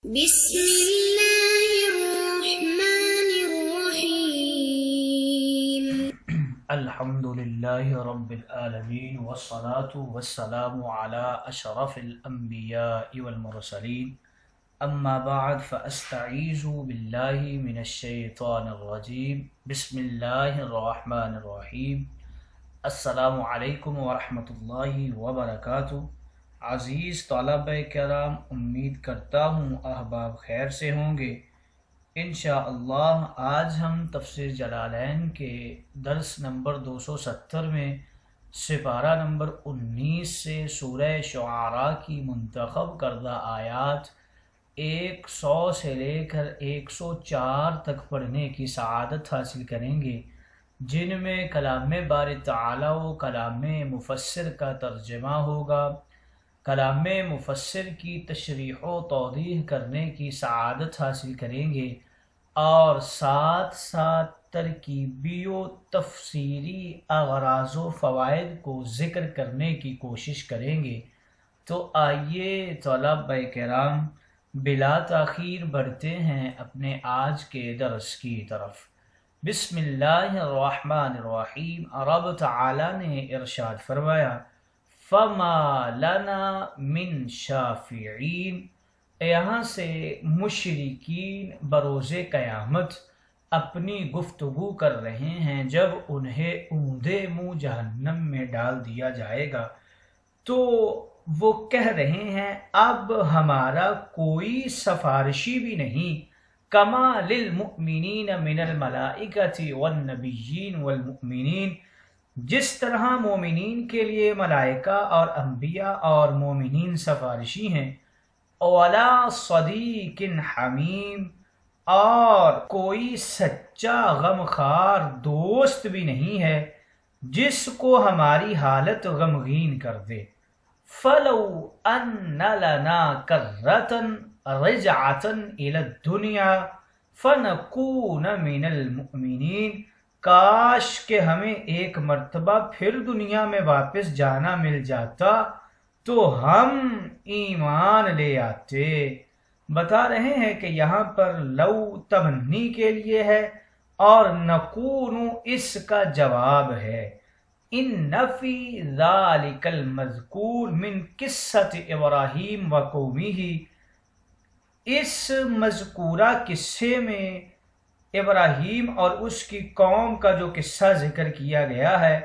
بسم اللہ الرحمن الرحیم الحمدللہ رب العالمین والصلاة والسلام علی اشرف الانبیاء والمرسلین اما بعد فاستعیذ باللہ من الشیطان الرجیم بسم اللہ الرحمن الرحیم السلام علیکم ورحمۃ اللہ وبرکاتہ۔ عزیز طلبہ کرام، امید کرتا ہوں احباب خیر سے ہوں گے۔ انشاءاللہ آج ہم تفسیر جلالین کے درس نمبر 270 میں سپارہ نمبر 19 سے سورہ شعراء کی منتخب کردہ آیات 100 سے لے کر 104 تک پڑھنے کی سعادت حاصل کریں گے، جن میں کلام باری تعالی و کلام مفسر کا ترجمہ ہوگا۔ کلام مفسر کی تشریح و توضیح کرنے کی سعادت حاصل کریں گے اور ساتھ ساتھ ترکیبی و تفسیری اغراض و فوائد کو ذکر کرنے کی کوشش کریں گے۔ تو آئیے طلبہ کرام بلا تاخیر بڑھتے ہیں اپنے آج کے درس کی طرف۔ بسم اللہ الرحمن الرحیم۔ رب تعالی نے ارشاد فرمایا فَمَا لَنَا مِن شَافِعِينَ۔ یہاں سے مشرکین بروز قیامت اپنی گفتگو کر رہے ہیں جب انہیں اوندے منہ جہنم میں ڈال دیا جائے گا، تو وہ کہہ رہے ہیں اب ہمارا کوئی سفارشی بھی نہیں، کما للمؤمنین من الملائکۃ والنبیین والمؤمنین، جس طرح مومنین کے لیے ملائکہ اور انبیاء اور مومنین سفارشی ہیں، ولا صدیق حمیم، اور کوئی سچا غمخوار دوست بھی نہیں ہے جس کو ہماری حالت غمگین کر دے۔ فلو ان لنا کرۃ رجعۃ الی الدنیا فنکون من المؤمنین، کاش کہ ہمیں ایک مرتبہ پھر دنیا میں واپس جانا مل جاتا تو ہم ایمان لے آتے۔ بتا رہے ہیں کہ یہاں پر لو تمنی کے لیے ہے اور نکون اس کا جواب ہے۔ ان فی ذالک المذکور من قصۃ ابراہیم و قومہ، اس مذکورہ قصے میں ابراہیم اور اس کی قوم کا جو قصہ ذکر کیا گیا ہے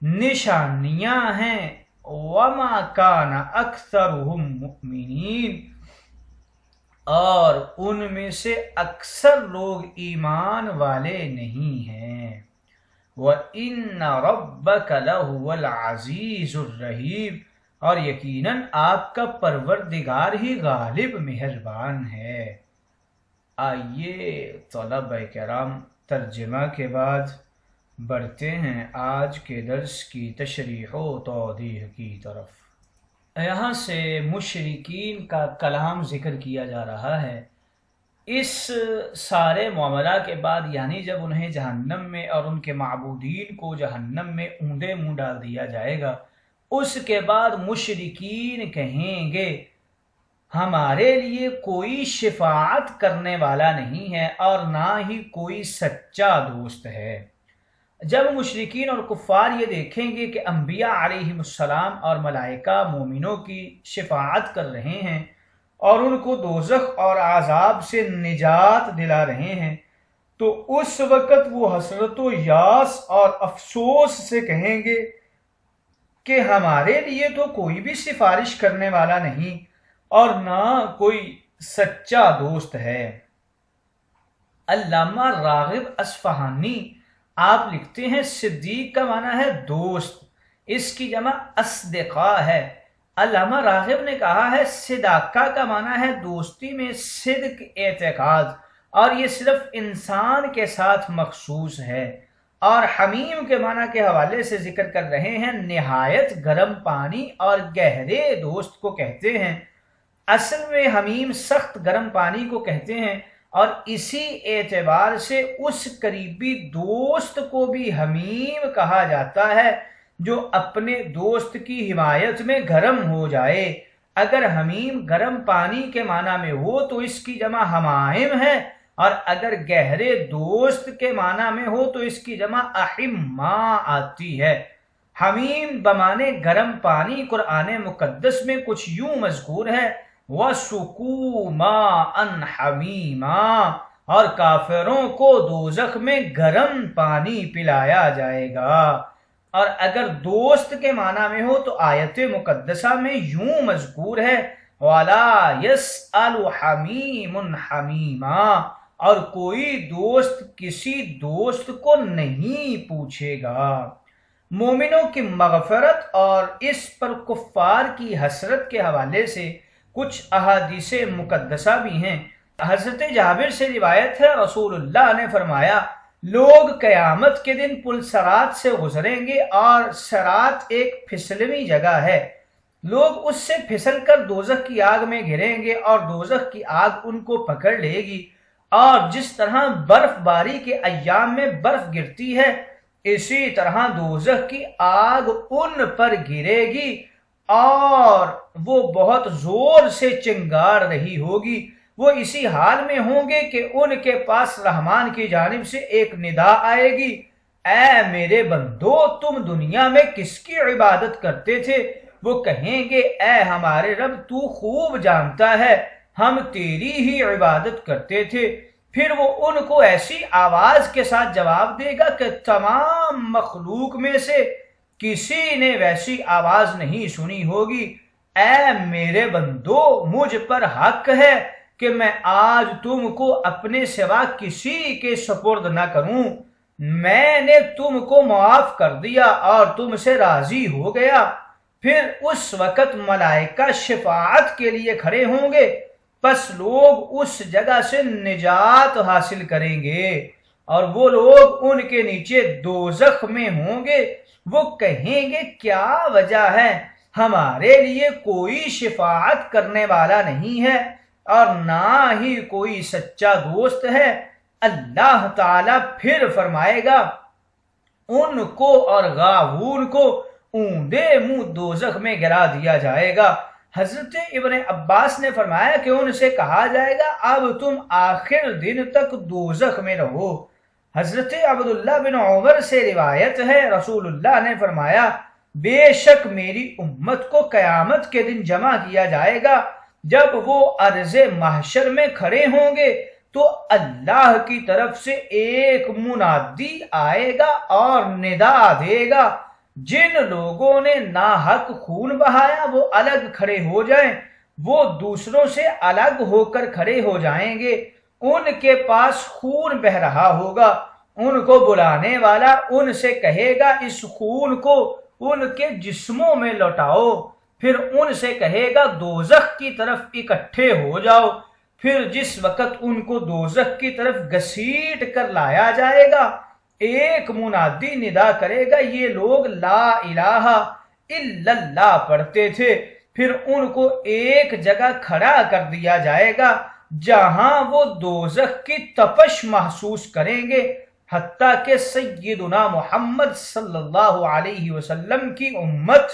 نشانیاں ہیں۔ وَمَا كَانَ أَكْثَرُهُم مُؤْمِنِينَ، اور ان میں سے اکثر لوگ ایمان والے نہیں ہیں۔ وَإِنَّ رَبَّكَ لَهُوَ الْعَزِيزُ الرَّحِيمُ، اور یقیناً آپ کا پروردگار ہی غالب مہربان ہے۔ آئیے طلبہ کرام ترجمہ کے بعد بڑھتے ہیں آج کے درس کی تشریح و توضیح کی طرف۔ یہاں سے مشرکین کا کلام ذکر کیا جا رہا ہے۔ اس سارے معاملہ کے بعد، یعنی جب انہیں جہنم میں اور ان کے معبودین کو جہنم میں اوندے منہ ڈال دیا جائے گا، اس کے بعد مشرکین کہیں گے ہمارے لیے کوئی شفاعت کرنے والا نہیں ہے اور نہ ہی کوئی سچا دوست ہے۔ جب مشرکین اور کفار یہ دیکھیں گے کہ انبیاء علیہم السلام اور ملائکہ مومنوں کی شفاعت کر رہے ہیں اور ان کو دوزخ اور عذاب سے نجات دلا رہے ہیں، تو اس وقت وہ حسرت و یاس اور افسوس سے کہیں گے کہ ہمارے لیے تو کوئی بھی سفارش کرنے والا نہیں اور نہ کوئی سچا دوست ہے۔ علامہ راغب اصفہانی آپ لکھتے ہیں صدیق کا معنی ہے دوست، اس کی جمع اصدقاء ہے۔ علامہ راغب نے کہا ہے صداقہ کا معنی ہے دوستی میں صدق اعتقاد، اور یہ صرف انسان کے ساتھ مخصوص ہے۔ اور حمیم کے معنی کے حوالے سے ذکر کر رہے ہیں نہایت گرم پانی اور گہرے دوست کو کہتے ہیں۔ اصل میں حمیم سخت گرم پانی کو کہتے ہیں، اور اسی اعتبار سے اس قریبی دوست کو بھی حمیم کہا جاتا ہے جو اپنے دوست کی حمایت میں گرم ہو جائے۔ اگر حمیم گرم پانی کے معنی میں ہو تو اس کی جمع حمائم ہے، اور اگر گہرے دوست کے معنی میں ہو تو اس کی جمع احما آتی ہے۔ حمیم بمانے گرم پانی قرآن مقدس میں کچھ یوں مذکور ہے، وَسُقُوا مَاءً حَمِيمًا، اور کافروں کو دوزخ میں گرم پانی پلایا جائے گا۔ اور اگر دوست کے معنی میں ہو تو آیت مقدسہ میں یوں مذکور ہے، وَلَا يَسْأَلُ حَمِيمٌ حَمِيمًا، اور کوئی دوست کسی دوست کو نہیں پوچھے گا۔ مومنوں کی مغفرت اور اس پر کفار کی حسرت کے حوالے سے کچھ احادیث مقدسہ بھی ہیں۔ حضرت جابر سے روایت ہے، رسول اللہ نے فرمایا، لوگ قیامت کے دن پل صراط سے گزریں گے، اور صراط ایک پھسلوی جگہ ہے، لوگ اس سے پھسل کر دوزخ کی آگ میں گریں گے اور دوزخ کی آگ ان کو پکڑ لے گی، اور جس طرح برف باری کے ایام میں برف گرتی ہے اسی طرح دوزخ کی آگ ان پر گرے گی، اور وہ بہت زور سے چنگار رہی ہوگی۔ وہ اسی حال میں ہوں گے کہ ان کے پاس رحمان کی جانب سے ایک ندا آئے گی، اے میرے بندو تم دنیا میں کس کی عبادت کرتے تھے؟ وہ کہیں گے، اے ہمارے رب تو خوب جانتا ہے، ہم تیری ہی عبادت کرتے تھے۔ پھر وہ ان کو ایسی آواز کے ساتھ جواب دے گا کہ تمام مخلوق میں سے کسی نے ویسی آواز نہیں سنی ہوگی، اے میرے بندو مجھ پر حق ہے کہ میں آج تم کو اپنے سوا کسی کے سپرد نہ کروں، میں نے تم کو معاف کر دیا اور تم سے راضی ہو گیا۔ پھر اس وقت ملائکہ شفاعت کے لیے کھڑے ہوں گے، پس لوگ اس جگہ سے نجات حاصل کریں گے، اور وہ لوگ ان کے نیچے دوزخ میں ہوں گے۔ وہ کہیں گے، کیا وجہ ہے؟ ہمارے لیے کوئی شفاعت کرنے والا نہیں ہے اور نہ ہی کوئی سچا دوست ہے۔ اللہ تعالی پھر فرمائے گا، ان کو اور غاوون کو اوندے منہ دوزخ میں گرا دیا جائے گا۔ حضرت ابن عباس نے فرمایا کہ ان سے کہا جائے گا، اب تم آخر دن تک دوزخ میں رہو۔ حضرت عبداللہ بن عمر سے روایت ہے، رسول اللہ نے فرمایا، بے شک میری امت کو قیامت کے دن جمع کیا جائے گا، جب وہ عرض محشر میں کھڑے ہوں گے تو اللہ کی طرف سے ایک منادی آئے گا اور ندا دے گا، جن لوگوں نے ناحق خون بہایا وہ الگ کھڑے ہو جائیں۔ وہ دوسروں سے الگ ہو کر کھڑے ہو جائیں گے، ان کے پاس خون بہ رہا ہوگا، ان کو بلانے والا ان سے کہے گا، اس خون کو ان کے جسموں میں لوٹاؤ۔ پھر ان سے کہے گا، دوزخ کی طرف اکٹھے ہو جاؤ۔ پھر جس وقت ان کو دوزخ کی طرف گھسیٹ کر لایا جائے گا، ایک منادی ندا کرے گا، یہ لوگ لا الہ الا اللہ پڑھتے تھے۔ پھر ان کو ایک جگہ کھڑا کر دیا جائے گا جہاں وہ دوزخ کی تپش محسوس کریں گے، حتیٰ کہ سیدنا محمد صلی اللہ علیہ وسلم کی امت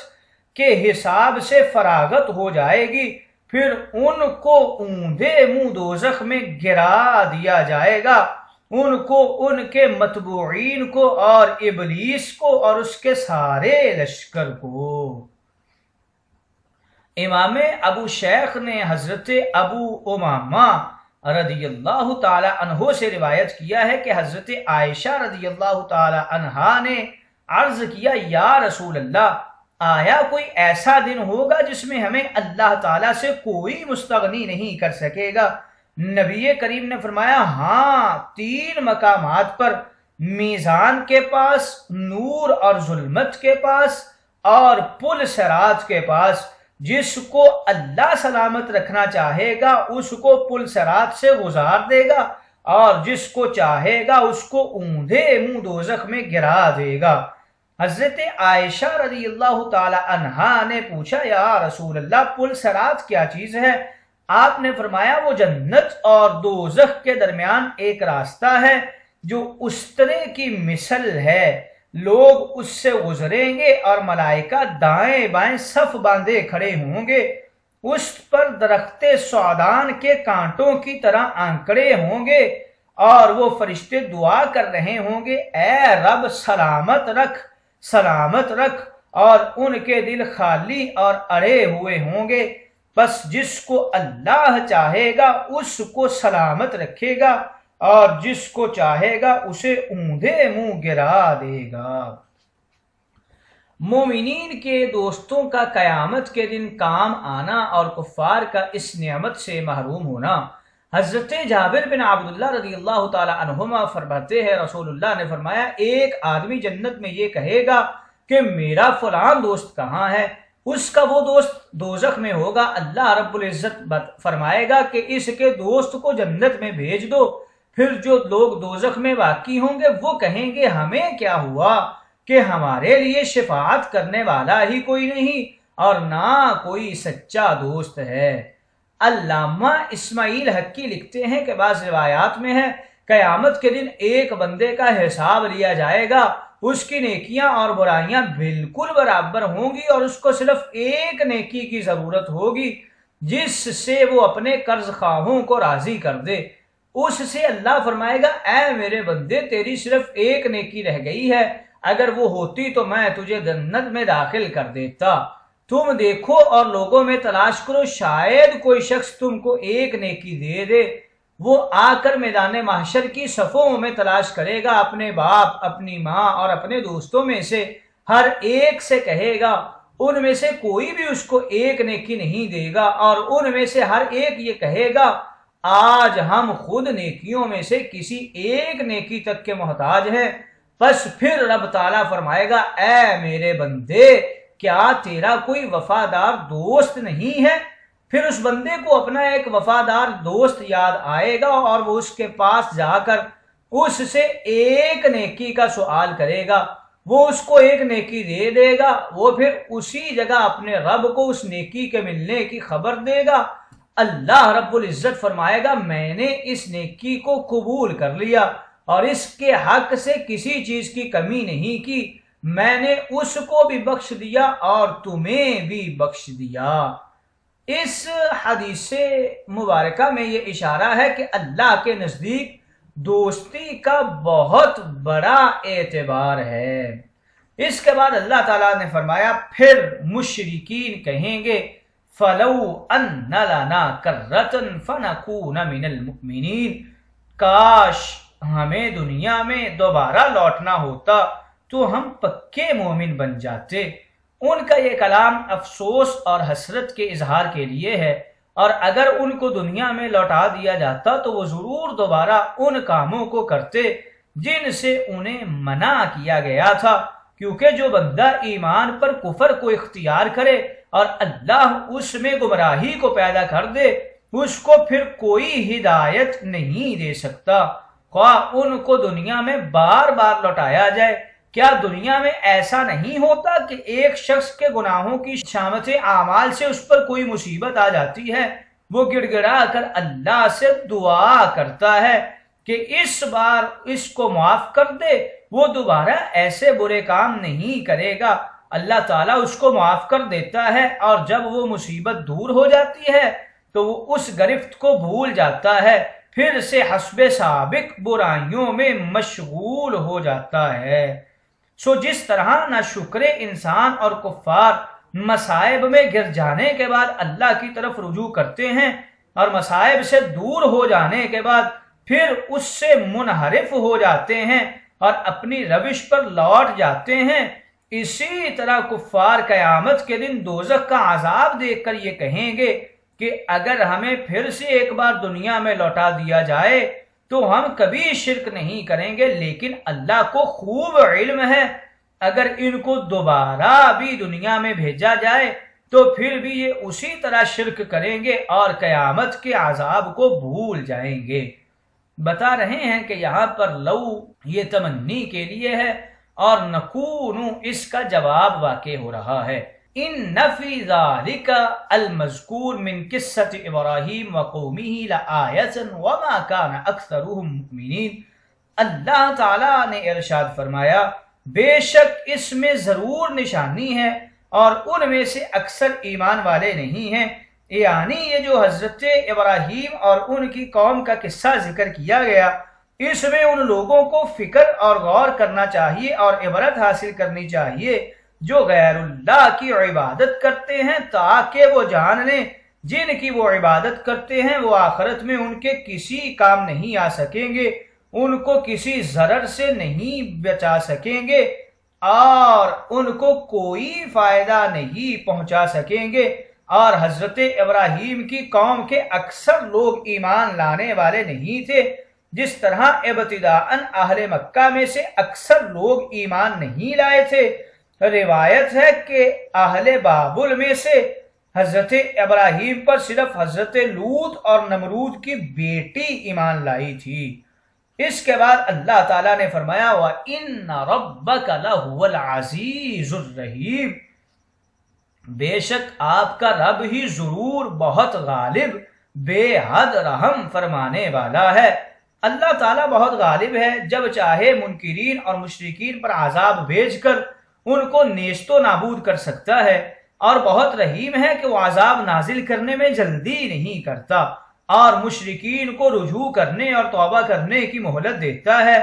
کے حساب سے فراغت ہو جائے گی۔ پھر ان کو اوندے منہ دوزخ میں گرا دیا جائے گا، ان کو، ان کے متبوعین کو اور ابلیس کو اور اس کے سارے لشکر کو۔ امام ابو شیخ نے حضرت ابو امامہ رضی اللہ تعالی عنہ سے روایت کیا ہے کہ حضرت عائشہ رضی اللہ تعالی عنہا نے عرض کیا، یا رسول اللہ، آیا کوئی ایسا دن ہوگا جس میں ہمیں اللہ تعالیٰ سے کوئی مستغنی نہیں کر سکے گا؟ نبی کریم نے فرمایا، ہاں، 3 مقامات پر، میزان کے پاس، نور اور ظلمت کے پاس، اور پل صراط کے پاس۔ جس کو اللہ سلامت رکھنا چاہے گا اس کو پل صراط سے گزار دے گا، اور جس کو چاہے گا اس کو اوندھے منہ دوزخ میں گرا دے گا۔ حضرت عائشہ رضی اللہ تعالی عنہا نے پوچھا، یا رسول اللہ، پل صراط کیا چیز ہے؟ آپ نے فرمایا، وہ جنت اور دوزخ کے درمیان ایک راستہ ہے جو استرے کی مثل ہے، لوگ اس سے گزریں گے اور ملائکہ دائیں بائیں صف باندھے کھڑے ہوں گے، اس پر درخت سعدان کے کانٹوں کی طرح آنکڑے ہوں گے، اور وہ فرشتے دعا کر رہے ہوں گے اے رب سلامت رکھ سلامت رکھ، اور ان کے دل خالی اور اڑے ہوئے ہوں گے۔ بس جس کو اللہ چاہے گا اس کو سلامت رکھے گا، اور جس کو چاہے گا اسے اوندھے منہ گرا دے گا۔ مومنین کے دوستوں کا قیامت کے دن کام آنا اور کفار کا اس نعمت سے محروم ہونا۔ حضرت جابر بن عبداللہ رضی اللہ تعالی عنہما فرماتے ہیں رسول اللہ نے فرمایا ایک آدمی جنت میں یہ کہے گا کہ میرا فلاں دوست کہاں ہے، اس کا وہ دوست دوزخ میں ہوگا۔ اللہ رب العزت فرمائے گا کہ اس کے دوست کو جنت میں بھیج دو۔ پھر جو لوگ دوزخ میں باقی ہوں گے وہ کہیں گے ہمیں کیا ہوا کہ ہمارے لیے شفاعت کرنے والا ہی کوئی نہیں اور نہ کوئی سچا دوست ہے۔ علامہ اسماعیل حقی لکھتے ہیں کہ بعض روایات میں ہے قیامت کے دن ایک بندے کا حساب لیا جائے گا، اس کی نیکیاں اور برائیاں بالکل برابر ہوں گی، اور اس کو صرف ایک نیکی کی ضرورت ہوگی جس سے وہ اپنے قرض خواہوں کو راضی کر دے۔ اس سے اللہ فرمائے گا اے میرے بندے تیری صرف ایک نیکی رہ گئی ہے، اگر وہ ہوتی تو میں تجھے جنت میں داخل کر دیتا۔ تم دیکھو اور لوگوں میں تلاش کرو، شاید کوئی شخص تم کو ایک نیکی دے دے۔ وہ آ کر میدان محشر کی صفوں میں تلاش کرے گا، اپنے باپ، اپنی ماں اور اپنے دوستوں میں سے ہر ایک سے کہے گا، ان میں سے کوئی بھی اس کو ایک نیکی نہیں دے گا، اور ان میں سے ہر ایک یہ کہے گا آج ہم خود نیکیوں میں سے کسی ایک نیکی تک کے محتاج ہیں۔ بس پھر رب تعالیٰ فرمائے گا اے میرے بندے کیا تیرا کوئی وفادار دوست نہیں ہے؟ پھر اس بندے کو اپنا ایک وفادار دوست یاد آئے گا، اور وہ اس کے پاس جا کر اس سے ایک نیکی کا سوال کرے گا، وہ اس کو ایک نیکی دے دے گا، وہ پھر اسی جگہ اپنے رب کو اس نیکی کے ملنے کی خبر دے گا۔ اللہ رب العزت فرمائے گا میں نے اس نیکی کو قبول کر لیا اور اس کے حق سے کسی چیز کی کمی نہیں کی، میں نے اس کو بھی بخش دیا اور تمہیں بھی بخش دیا۔ اس حدیث مبارکہ میں یہ اشارہ ہے کہ اللہ کے نزدیک دوستی کا بہت بڑا اعتبار ہے۔ اس کے بعد اللہ تعالیٰ نے فرمایا پھر مشرکین کہیں گے فَلَوْ أَنَّ لَنَا كَرَّةً فَنَكُونَ مِنَ الْمُؤْمِنِينَ، کاش ہمیں دنیا میں دوبارہ لوٹنا ہوتا تو ہم پکے مومن بن جاتے۔ ان کا یہ کلام افسوس اور حسرت کے اظہار کے لیے ہے، اور اگر ان کو دنیا میں لوٹا دیا جاتا تو وہ ضرور دوبارہ ان کاموں کو کرتے جن سے انہیں منع کیا گیا تھا، کیونکہ جو بندہ ایمان پر کفر کو اختیار کرے اور اللہ اس میں گمراہی کو پیدا کر دے اس کو پھر کوئی ہدایت نہیں دے سکتا، خواہ ان کو دنیا میں بار بار لوٹایا جائے۔ کیا دنیا میں ایسا نہیں ہوتا کہ ایک شخص کے گناہوں کی شامت اعمال سے اس پر کوئی مصیبت آ جاتی ہے، وہ گڑ گڑا کر اللہ سے دعا کرتا ہے کہ اس بار اس کو معاف کر دے، وہ دوبارہ ایسے برے کام نہیں کرے گا۔ اللہ تعالیٰ اس کو معاف کر دیتا ہے، اور جب وہ مصیبت دور ہو جاتی ہے تو وہ اس گرفت کو بھول جاتا ہے، پھر سے حسب سابق برائیوں میں مشغول ہو جاتا ہے۔ سو جس طرح نہ شکر انسان اور کفار مصائب میں گر جانے کے بعد اللہ کی طرف رجوع کرتے ہیں، اور مصائب سے دور ہو جانے کے بعد پھر اس سے منحرف ہو جاتے ہیں اور اپنی روش پر لوٹ جاتے ہیں، اسی طرح کفار قیامت کے دن دوزخ کا عذاب دیکھ کر یہ کہیں گے کہ اگر ہمیں پھر سے ایک بار دنیا میں لوٹا دیا جائے تو ہم کبھی شرک نہیں کریں گے، لیکن اللہ کو خوب علم ہے اگر ان کو دوبارہ بھی دنیا میں بھیجا جائے تو پھر بھی یہ اسی طرح شرک کریں گے اور قیامت کے عذاب کو بھول جائیں گے۔ بتا رہے ہیں کہ یہاں پر لو یہ تمنی کے لیے ہے اور نکونو اس کا جواب واقع ہو رہا ہے۔ ان فی ذالک المذکور من قصۃ ابراہیم وقومہ لآیۃ وما کان اکثرهم مؤمنین، اللہ تعالیٰ نے ارشاد فرمایا بے شک اس میں ضرور نشانی ہے اور ان میں سے اکثر ایمان والے نہیں ہیں۔ یعنی یہ جو حضرت ابراہیم اور ان کی قوم کا قصہ ذکر کیا گیا، اس میں ان لوگوں کو فکر اور غور کرنا چاہیے اور عبرت حاصل کرنی چاہیے جو غیر اللہ کی عبادت کرتے ہیں، تاکہ وہ جان لیں جن کی وہ عبادت کرتے ہیں وہ آخرت میں ان کے کسی کام نہیں آ سکیں گے، ان کو کسی ضرر سے نہیں بچا سکیں گے اور ان کو کوئی فائدہ نہیں پہنچا سکیں گے۔ اور حضرت ابراہیم کی قوم کے اکثر لوگ ایمان لانے والے نہیں تھے، جس طرح ابتداءً اہل مکہ میں سے اکثر لوگ ایمان نہیں لائے تھے۔ روایت ہے کہ اہل بابل میں سے حضرت ابراہیم پر صرف حضرت لوط اور نمرود کی بیٹی ایمان لائی تھی۔ اس کے بعد اللہ تعالیٰ نے فرمایا وَإِنَّ رَبَّكَ لَهُوَ الْعَزِيزُ الرَّحِيمُ، بے شک آپ کا رب ہی ضرور بہت غالب بے حد رحم فرمانے والا ہے۔ اللہ تعالیٰ بہت غالب ہے، جب چاہے منکرین اور مشرکین پر عذاب بھیج کر ان کو نیست و نابود کر سکتا ہے، اور بہت رحیم ہے کہ وہ عذاب نازل کرنے میں جلدی نہیں کرتا اور مشرکین کو رجوع کرنے اور توبہ کرنے کی مہلت دیتا ہے،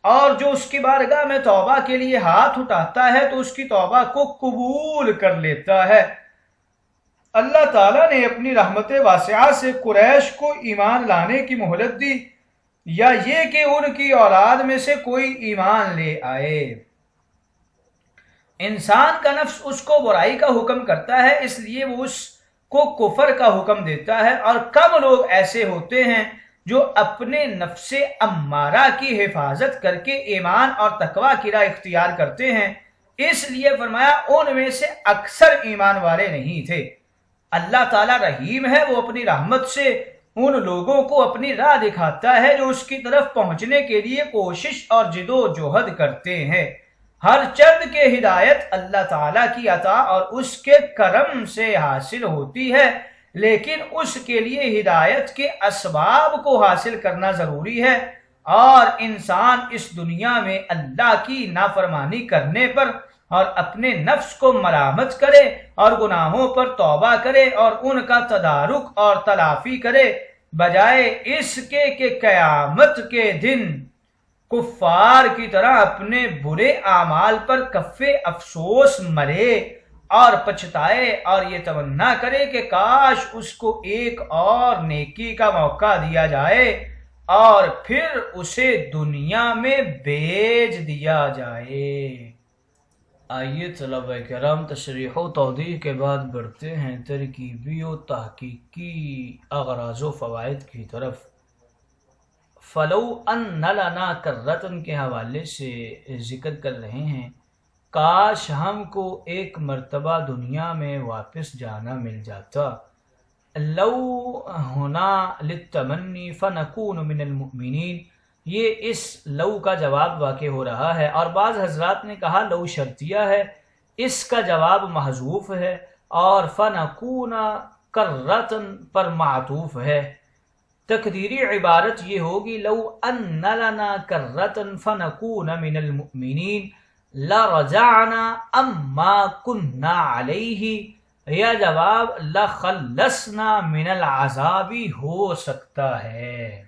اور جو اس کی بارگاہ میں توبہ کے لیے ہاتھ اٹھاتا ہے تو اس کی توبہ کو قبول کر لیتا ہے۔ اللہ تعالیٰ نے اپنی رحمت واسعہ سے قریش کو ایمان لانے کی مہلت دی، یا یہ کہ ان کی اولاد میں سے کوئی ایمان لے آئے۔ انسان کا نفس اس کو برائی کا حکم کرتا ہے، اس لیے وہ اس کو کفر کا حکم دیتا ہے، اور کم لوگ ایسے ہوتے ہیں جو اپنے نفس امارہ کی حفاظت کر کے ایمان اور تقوی کی راہ اختیار کرتے ہیں۔ اس لیے فرمایا ان میں سے اکثر ایمان والے نہیں تھے۔ اللہ تعالیٰ رحیم ہے، وہ اپنی رحمت سے ان لوگوں کو اپنی راہ دکھاتا ہے جو اس کی طرف پہنچنے کے لیے کوشش اور جد و جہد کرتے ہیں۔ ہر چرد کے ہدایت اللہ تعالیٰ کی عطا اور اس کے کرم سے حاصل ہوتی ہے، لیکن اس کے لیے ہدایت کے اسباب کو حاصل کرنا ضروری ہے، اور انسان اس دنیا میں اللہ کی نافرمانی کرنے پر اور اپنے نفس کو ملامت کرے اور گناہوں پر توبہ کرے اور ان کا تدارک اور تلافی کرے، بجائے اس کے کہ قیامت کے دن کفار کی طرح اپنے برے اعمال پر کف افسوس مرے اور پچھتائے اور یہ تمنا کرے کہ کاش اس کو ایک اور نیکی کا موقع دیا جائے اور پھر اسے دنیا میں بیچ دیا جائے۔ آئیے طلبہ کرام تشریح و توضیح کے بعد بڑھتے ہیں ترکیبی و تحقیقی اغراض و فوائد کی طرف۔ فلو ان لنا کرۃ کے حوالے سے ذکر کر رہے ہیں، کاش ہم کو ایک مرتبہ دنیا میں واپس جانا مل جاتا۔ لو ہونا للتمنی فنکون من المؤمنین، یہ اس لو کا جواب واقع ہو رہا ہے، اور بعض حضرات نے کہا لو شرطیہ ہے، اس کا جواب محذوف ہے، اور فنکون کرۃ پر معطوف ہے۔ تقدیری عبارت یہ ہوگی لو ان لنا کرۃ فنکون من المؤمنین لرجعنا اما كنا علیہ، یا جواب لخلصنا من العذاب ہو سکتا ہے۔